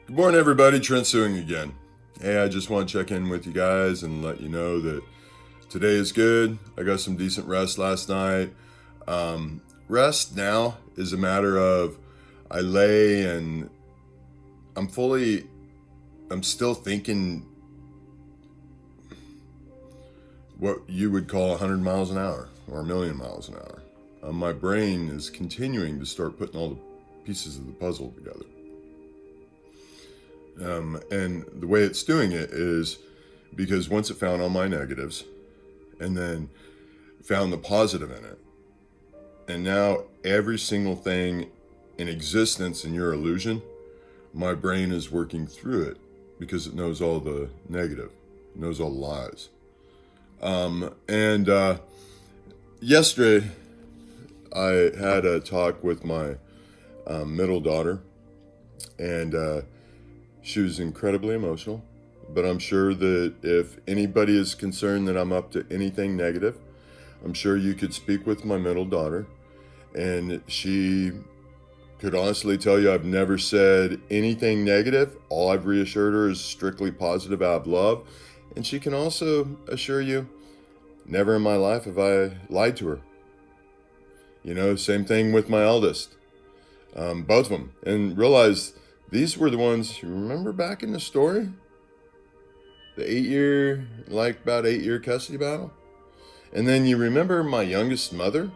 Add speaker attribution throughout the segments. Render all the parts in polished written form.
Speaker 1: Good morning, everybody. Trent Suing again. Hey, I just want to check in with you guys and let you know that today is good. I got some decent rest last night. Rest now is a matter of I lay and I'm fully, I'm still thinking what you would call 100 miles an hour or a million miles an hour. My brain is continuing to start putting all the pieces of the puzzle together. And the way it's doing it is because once it found all my negatives and then found the positive in it, and now every single thing in existence in your illusion, my brain is working through it because it knows all the negative, it knows all the lies. And yesterday, I had a talk with my middle daughter, and she was incredibly emotional. But I'm sure that if anybody is concerned that I'm up to anything negative, I'm sure you could speak with my middle daughter, and she could honestly tell you I've never said anything negative. All I've reassured her is strictly positive out of love. And she can also assure you, never in my life have I lied to her. You know, same thing with my eldest, both of them. And realize these were the ones, you remember back in the story? The about 8 year custody battle? And then you remember my youngest mother?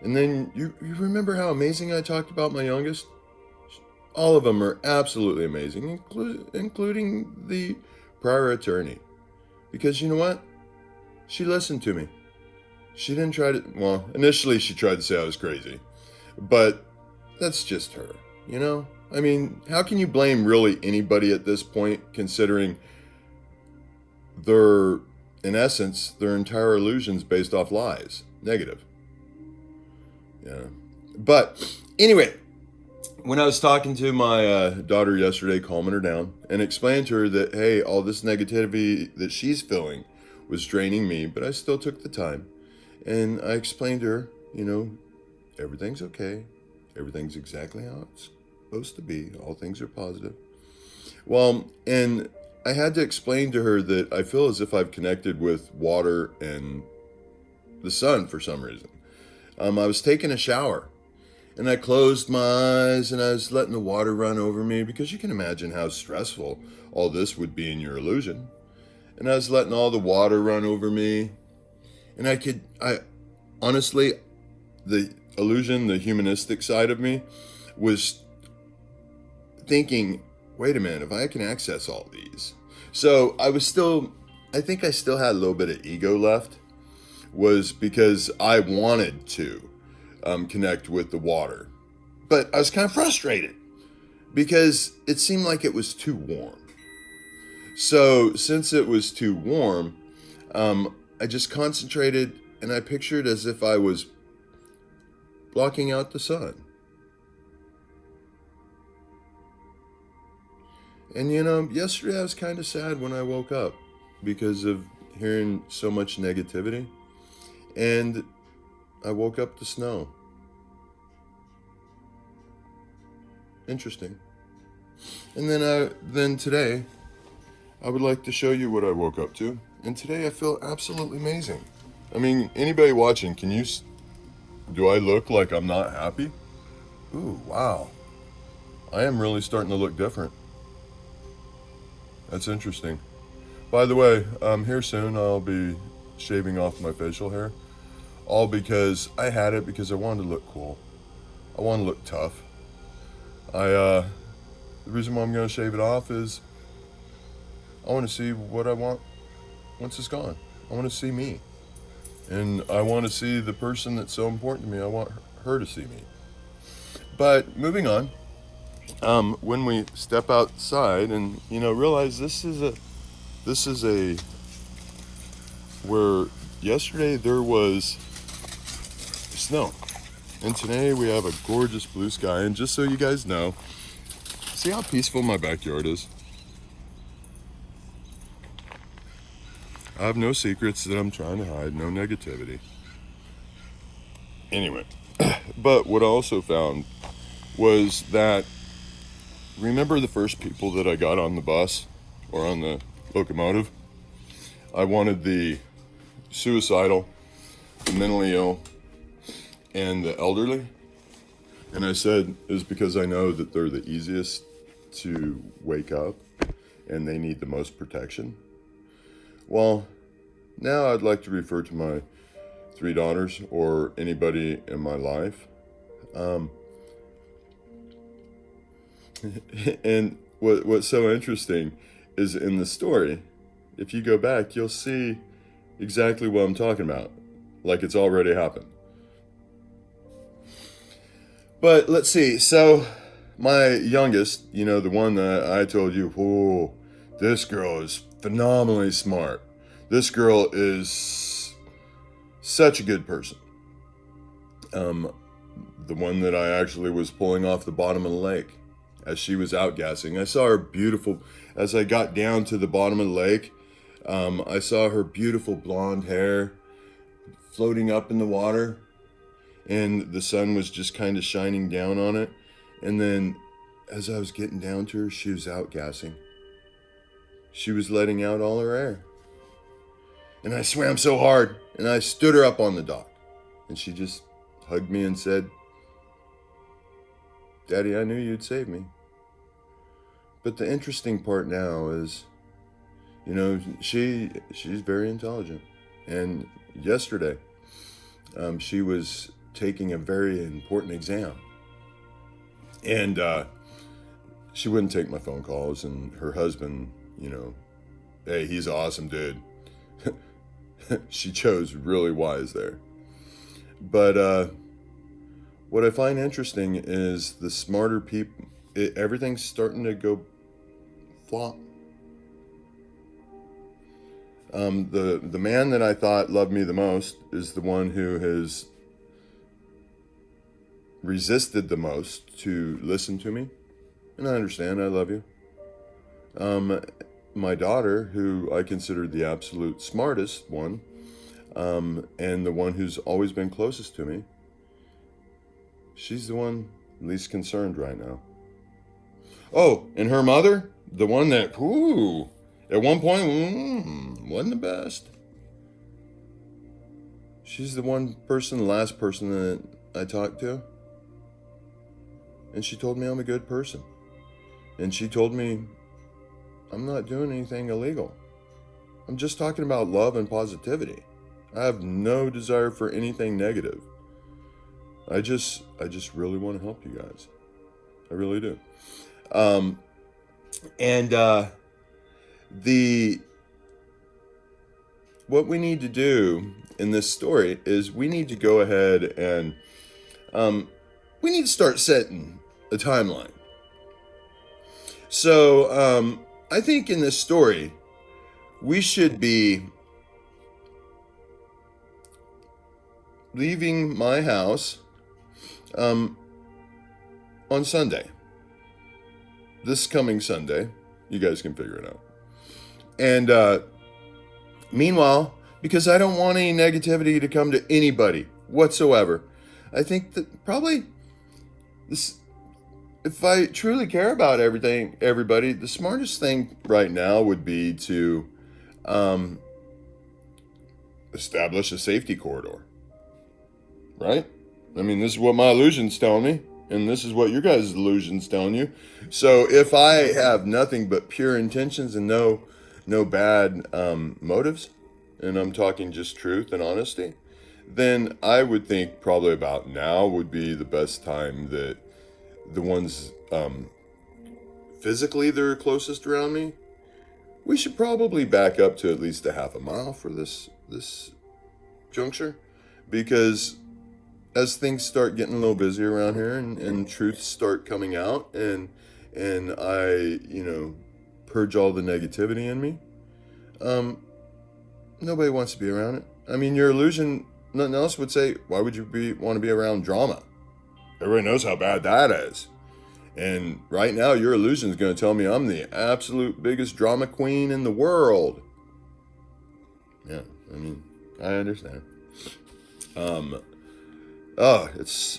Speaker 1: And then you remember how amazing I talked about my youngest? All of them are absolutely amazing, including the prior attorney. Because you know what? She listened to me. She didn't try to, well, initially she tried to say I was crazy. But that's just her, you know? I mean, how can you blame really anybody at this point, considering in essence, their entire illusion's based off lies, negative. Yeah. But anyway, when I was talking to my daughter yesterday, calming her down, and explained to her that, hey, all this negativity that she's feeling was draining me, but I still took the time. And I explained to her, you know, everything's okay. Everything's exactly how it's supposed to be. All things are positive. Well, and I had to explain to her that I feel as if I've connected with water and the sun for some reason. I was taking a shower and I closed my eyes and I was letting the water run over me because you can imagine how stressful all this would be in your illusion. And I was letting all the water run over me. And I honestly, the illusion, the humanistic side of me was thinking, wait a minute, if I can access all these. So I think I still had a little bit of ego left, was because I wanted to connect with the water. But I was kind of frustrated because it seemed like it was too warm. So since it was too warm, I just concentrated and I pictured as if I was blocking out the sun. And you know, yesterday I was kind of sad when I woke up because of hearing so much negativity. And I woke up to snow. Interesting. And then today, I would like to show you what I woke up to. And today I feel absolutely amazing. I mean, anybody watching, do I look like I'm not happy? Ooh, wow. I am really starting to look different. That's interesting. By the way, here soon I'll be shaving off my facial hair. All because I had it because I wanted to look cool. I want to look tough. The reason why I'm going to shave it off is I want to see what I want once it's gone. I want to see me. And I want to see the person that's so important to me. I want her to see me. But moving on, when we step outside and, you know, realize this is where yesterday there was snow. And today we have a gorgeous blue sky. And just so you guys know, see how peaceful my backyard is? I have no secrets that I'm trying to hide, no negativity. Anyway, but what I also found was that Remember the first people that I got on the bus or on the locomotive? I wanted the suicidal, the mentally ill, and the elderly. And I said, it's because I know that they're the easiest to wake up and they need the most protection. Well, now I'd like to refer to my 3 daughters or anybody in my life. And what's so interesting is in the story, if you go back, you'll see exactly what I'm talking about, like it's already happened. But let's see. So my youngest, the one that I told you, oh, this girl is phenomenally smart. This girl is such a good person. The one that I actually was pulling off the bottom of the lake as she was outgassing. I saw her beautiful, as I got down to the bottom of the lake, I saw her beautiful blonde hair floating up in the water, and the sun was just kind of shining down on it. And then as I was getting down to her, she was outgassing. She was letting out all her air. And I swam so hard, and I stood her up on the dock. And she just hugged me and said, "Daddy, I knew you'd save me." But the interesting part now is, she's very intelligent. And yesterday, she was taking a very important exam. And she wouldn't take my phone calls. And her husband, hey, he's an awesome dude. She chose really wise there. But what I find interesting is the smarter people, everything's starting to go flop. The man that I thought loved me the most is the one who has resisted the most to listen to me. And I understand, I love you. My daughter, who I consider the absolute smartest one, and the one who's always been closest to me, she's the one least concerned right now. Oh, and her mother, the one that, at one point, wasn't the best. She's the last person that I talked to. And she told me I'm a good person. And she told me I'm not doing anything illegal. I'm just talking about love and positivity. I have no desire for anything negative. I just really want to help you guys. I really do. What we need to do in this story is we need to go ahead and we need to start setting a timeline. So I think in this story we should be leaving my house on Sunday. This coming Sunday. You guys can figure it out. And meanwhile, because I don't want any negativity to come to anybody whatsoever, I think that probably this, if I truly care about everybody, the smartest thing right now would be to establish a safety corridor. Right? I mean, this is what my illusion's telling me, and this is what your guys' illusion's telling you. So if I have nothing but pure intentions and no bad motives, and I'm talking just truth and honesty, then I would think probably about now would be the best time that the ones physically that are closest around me, we should probably back up to at least a half a mile for this juncture, because as things start getting a little busy around here and truths start coming out and I, purge all the negativity in me, nobody wants to be around it. I mean, your illusion, nothing else would say, why would you want to be around drama? Everybody knows how bad that is. And right now, your illusion is going to tell me I'm the absolute biggest drama queen in the world. Yeah, I mean, I understand.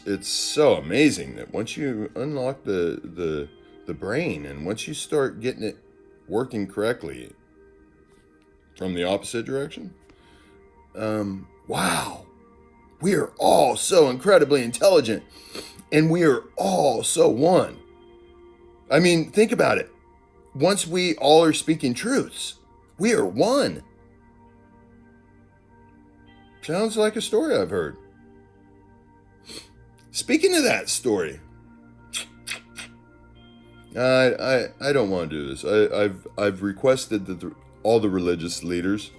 Speaker 1: It's so amazing that once you unlock the the brain. And once you start getting it working correctly from the opposite direction, wow, we are all so incredibly intelligent, and we are all so one. I mean, think about it. Once we all are speaking truths, we are one. Sounds like a story I've heard. Speaking of that story, I don't want to do this. I've requested that all the religious leaders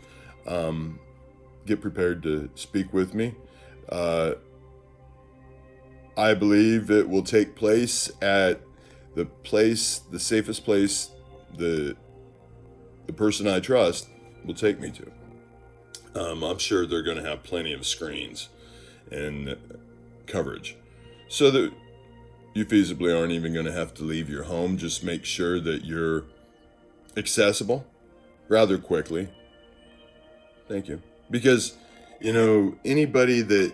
Speaker 1: get prepared to speak with me. I believe it will take place at the safest place the person I trust will take me to. I'm sure they're going to have plenty of screens and coverage, so that you feasibly aren't even going to have to leave your home. Just make sure that you're accessible rather quickly. Thank you. Because, anybody that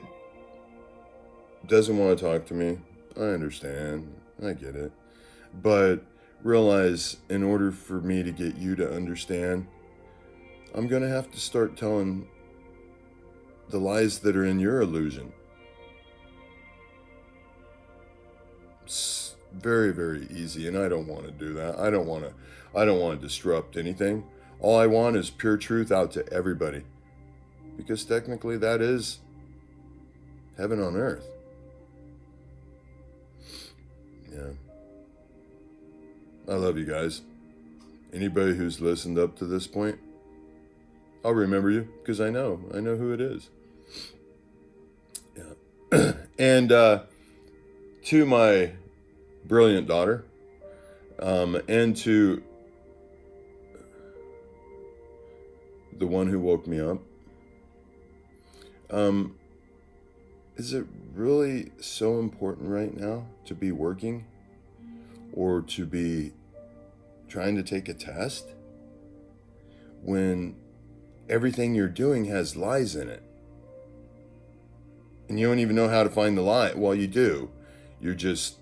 Speaker 1: doesn't want to talk to me, I understand. I get it. But realize, in order for me to get you to understand, I'm going to have to start telling the lies that are in your illusion. It's very, very easy, and I don't want to do that. I don't want to disrupt anything. All I want is pure truth out to everybody. Because technically that is heaven on earth. Yeah. I love you guys. Anybody who's listened up to this point, I'll remember you, because I know who it is. Yeah. And to my brilliant daughter, and to the one who woke me up, is it really so important right now to be working or to be trying to take a test when everything you're doing has lies in it? And you don't even know how to find the lie. Well, you do. You're just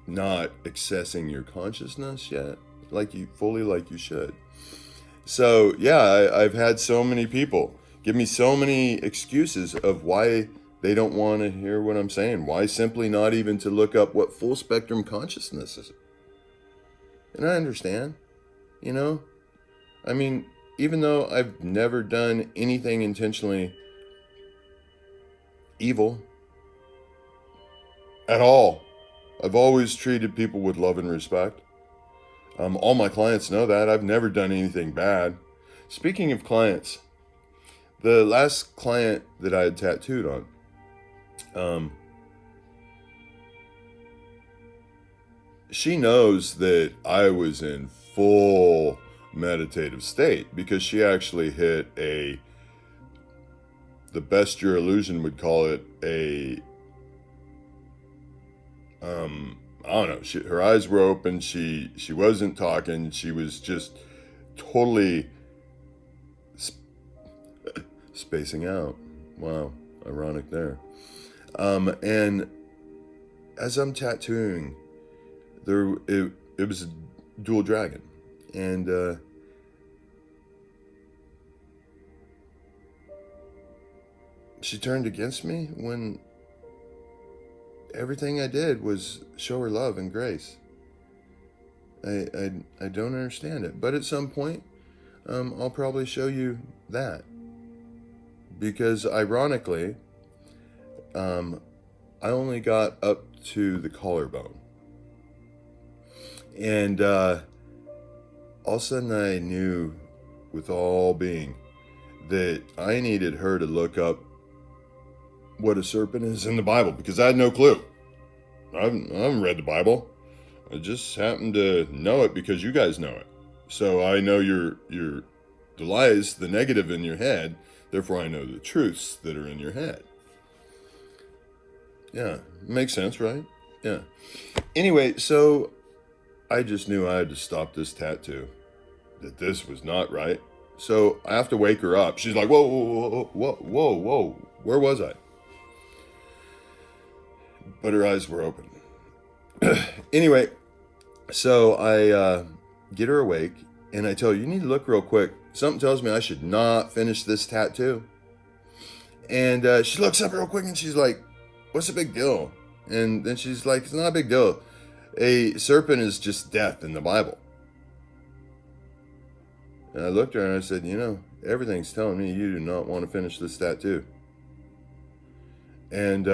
Speaker 1: not accessing your consciousness yet, like you should. So yeah, I've had so many people give me so many excuses of why they don't want to hear what I'm saying. Why simply not even to look up what full spectrum consciousness is. And I understand, I mean, even though I've never done anything intentionally evil at all, I've always treated people with love and respect. All my clients know that. I've never done anything bad. Speaking of clients, the last client that I had tattooed on, she knows that I was in full meditative state, because she actually hit the best your illusion would call it, I don't know, her eyes were open, she wasn't talking, she was just totally spacing out. Wow, ironic there. And as I'm tattooing, it was a dual dragon, and she turned against me when everything I did was show her love and grace. I don't understand it, but at some point, I'll probably show you that, because ironically, I only got up to the collarbone, and all of a sudden I knew with all being that I needed her to look up what a serpent is in the Bible, because I had no clue. I haven't read the Bible. I just happen to know it because you guys know it. So I know the lies, the negative in your head. Therefore, I know the truths that are in your head. Yeah, makes sense, right? Yeah. Anyway, so I just knew I had to stop this tattoo. That this was not right. So I have to wake her up. She's like, whoa, whoa, whoa, whoa, whoa. Where was I? But her eyes were open. Anyway, so I get her awake, and I tell her, you need to look real quick. Something tells me I should not finish this tattoo. And she looks up real quick, and she's like, what's the big deal? And then she's like, it's not a big deal. A serpent is just death in the Bible. And I looked at her and I said, everything's telling me you do not want to finish this tattoo. And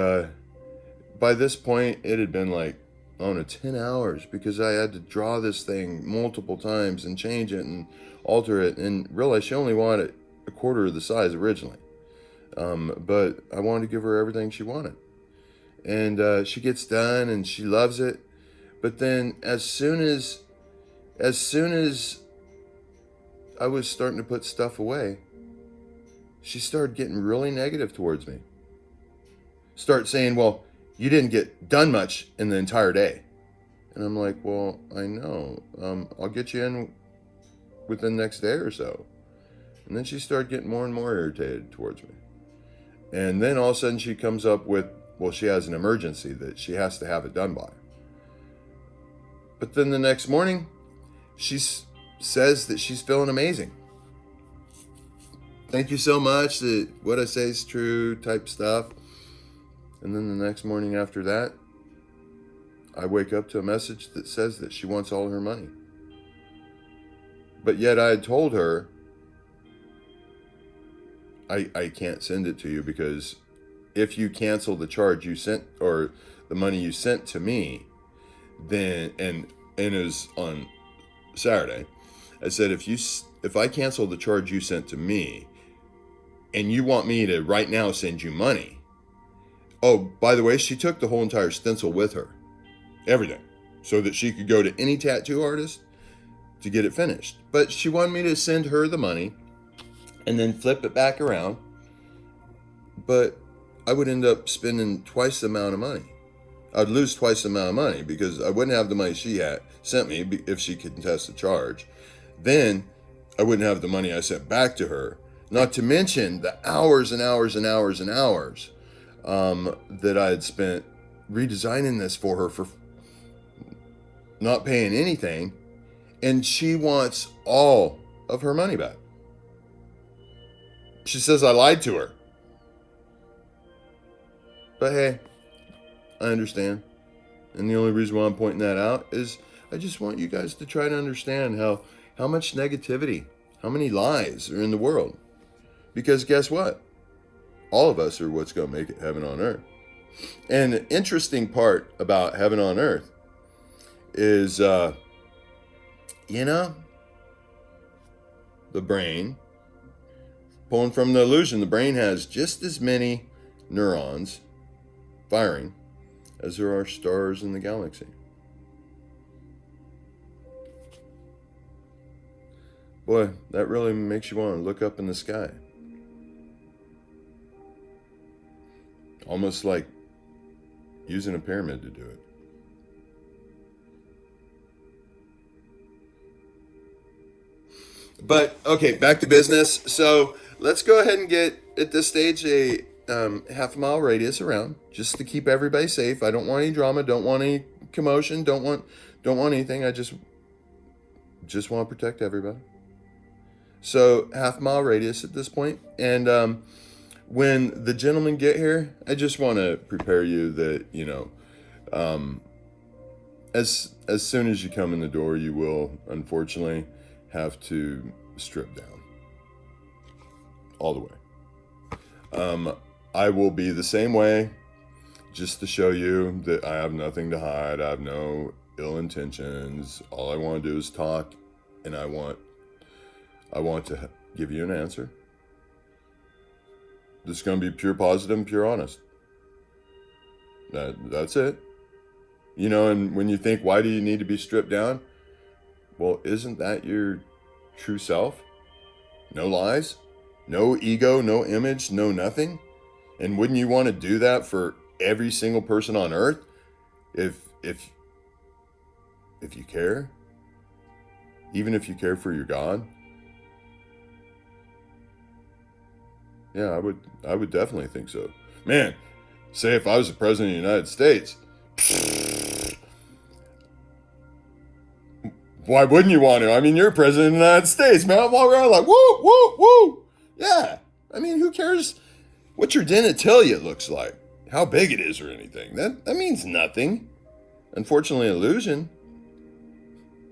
Speaker 1: by this point, it had been like, 10 hours, because I had to draw this thing multiple times and change it and alter it, and realize she only wanted a quarter of the size originally. But I wanted to give her everything she wanted. And she gets done and she loves it. But then as soon as I was starting to put stuff away, she started getting really negative towards me. Start saying, well, you didn't get done much in the entire day. And I'm like, well, I know. I'll get you in within the next day or so. And then she started getting more and more irritated towards me. And then all of a sudden she comes up with, well, she has an emergency that she has to have it done by. But then the next morning, she says that she's feeling amazing. Thank you so much, that what I say is true type stuff. And then the next morning after that, I wake up to a message that says that she wants all her money. But yet I had told her, I can't send it to you, because if you cancel the charge you sent, or the money you sent to me, then, and it was on Saturday, I said, if I cancel the charge you sent to me, and you want me to right now send you money. Oh, by the way, she took the whole entire stencil with her. Everything. So that she could go to any tattoo artist to get it finished. But she wanted me to send her the money and then flip it back around. But I would end up spending twice the amount of money. I'd lose twice the amount of money, because I wouldn't have the money she had sent me if she could contest the charge. Then I wouldn't have the money I sent back to her. Not to mention the hours and hours and hours and hours that I had spent redesigning this for her for not paying anything. And she wants all of her money back. She says I lied to her. But hey, I understand. And the only reason why I'm pointing that out is I just want you guys to try to understand how much negativity, how many lies are in the world. Because guess what? All of us are what's going to make it heaven on earth. And the interesting part about heaven on earth is, the brain, pulling from the illusion, the brain has just as many neurons firing as there are stars in the galaxy. Boy, that really makes you want to look up in the sky. Almost like using a pyramid to do it. But, okay, back to business. So let's go ahead and get, at this stage, a half-mile radius around, just to keep everybody safe. I don't want any drama, don't want any commotion, don't want anything. I just want to protect everybody. So half-mile radius at this point. And when the gentlemen get here, I just want to prepare you that, as soon as you come in the door, you will, unfortunately, have to strip down. All the way. I will be the same way, just to show you that I have nothing to hide. I have no ill intentions. All I want to do is talk, and I want to give you an answer. This is going to be pure positive and pure honest. That's it. And when you think, why do you need to be stripped down? Well, isn't that your true self? No lies, no ego, no image, no nothing. And wouldn't you want to do that for every single person on earth? If you care, even if you care for your God? Yeah, I would definitely think so. Man, say if I was the president of the United States, Why wouldn't you want to? I mean, you're president of the United States, man. I'm walking around like, woo, woo, woo. Yeah. I mean, who cares what your genitalia looks like? How big it is or anything. That means nothing. Unfortunately, illusion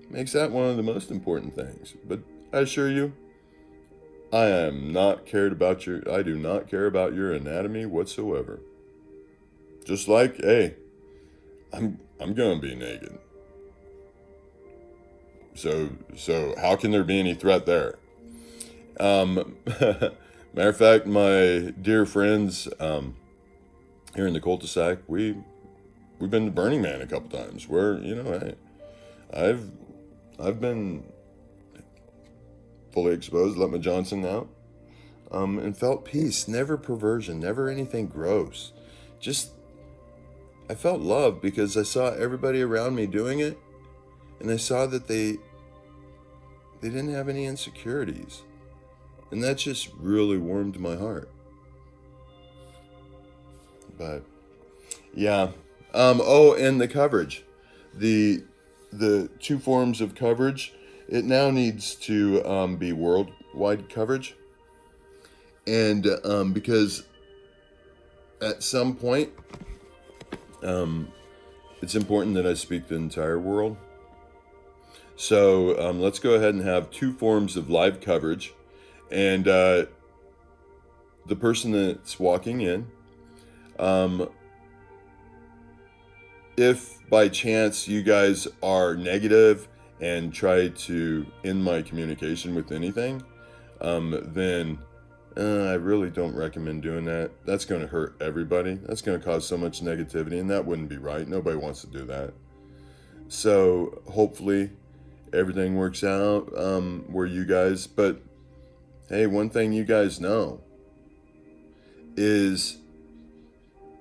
Speaker 1: makes that one of the most important things. But I assure you, I do not care about your anatomy whatsoever. Just like, hey, I'm gonna be naked. So how can there be any threat there? Matter of fact, my dear friends, here in the cul-de-sac, we've been to Burning Man a couple times. Where hey, I've been fully exposed, let my Johnson out, and felt peace. Never perversion, never anything gross. Just I felt love because I saw everybody around me doing it, and I saw that they didn't have any insecurities, and that just really warmed my heart. But yeah, oh, and the coverage, the two forms of coverage. It now needs to be worldwide coverage, and because at some point, it's important that I speak the entire world. So let's go ahead and have two forms of live coverage, and the person that's walking in, if by chance you guys are negative and try to end my communication with anything, then I really don't recommend doing that. That's going to hurt everybody. That's going to cause so much negativity, and that wouldn't be right. Nobody wants to do that. So hopefully everything works out where you guys, but hey, one thing you guys know is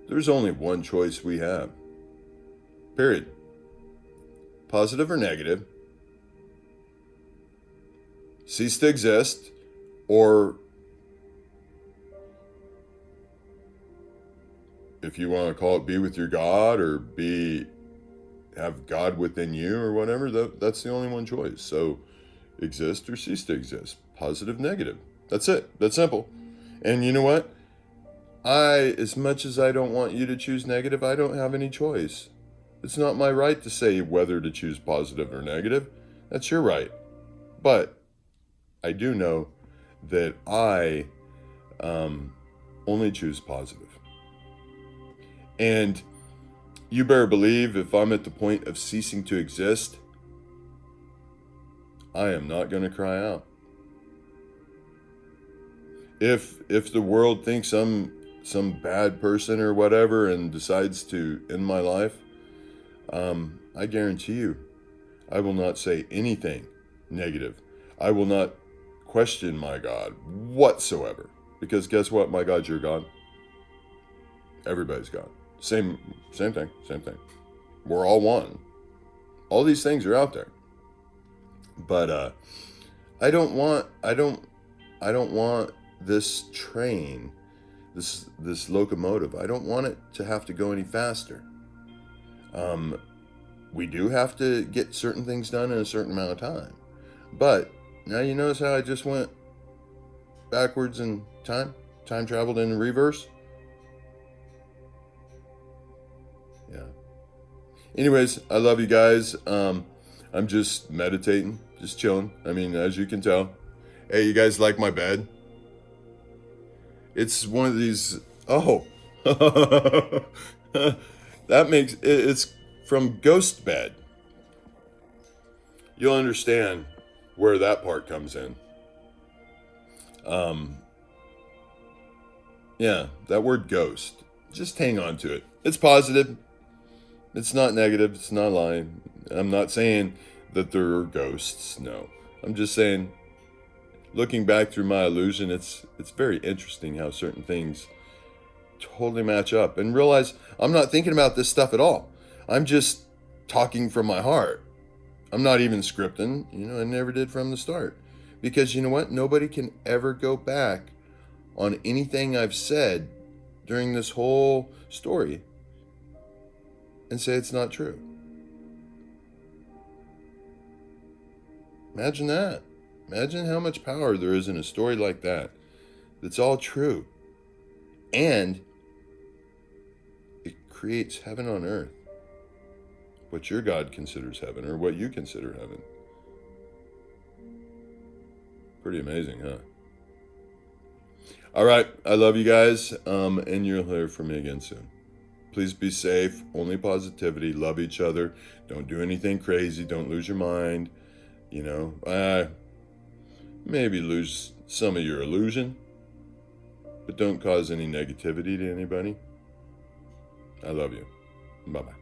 Speaker 1: there's only one choice we have. Period. Positive or negative. Cease to exist, or if you want to call it be with your God, or have God within you, or whatever, that's the only one choice. So exist or cease to exist. Positive, negative. That's it. That's simple. And you know what? As much as I don't want you to choose negative, I don't have any choice. It's not my right to say whether to choose positive or negative. That's your right. But I do know that I only choose positive. And you better believe if I'm at the point of ceasing to exist, I am not going to cry out. If the world thinks I'm some bad person or whatever and decides to end my life, I guarantee you, I will not say anything negative. I will not question my God whatsoever. Because guess what? My God's your God. Everybody's God. Same thing. We're all one. All these things are out there. But I don't want this train, this locomotive. I don't want it to have to go any faster. We do have to get certain things done in a certain amount of time. But now you notice how I just went backwards in time? Time traveled in reverse? Yeah. Anyways, I love you guys. I'm just meditating, just chilling. I mean, as you can tell. Hey, you guys like my bed? It's one of these. Oh. It's from Ghost Bed. You'll understand where that part comes in. Yeah, that word ghost. Just hang on to it. It's positive. It's not negative. It's not lying. I'm not saying that there are ghosts. No. I'm just saying, looking back through my illusion, it's very interesting how certain things totally match up, and realize I'm not thinking about this stuff at all. I'm just talking from my heart. I'm not even scripting. I never did from the start. Because you know what? Nobody can ever go back on anything I've said during this whole story and say it's not true. Imagine that. Imagine how much power there is in a story like that. That's all true. And it creates heaven on earth. What your God considers heaven, or what you consider heaven. Pretty amazing, huh? All right. I love you guys. And you'll hear from me again soon. Please be safe. Only positivity. Love each other. Don't do anything crazy. Don't lose your mind. Maybe lose some of your illusion, but don't cause any negativity to anybody. I love you. Bye-bye.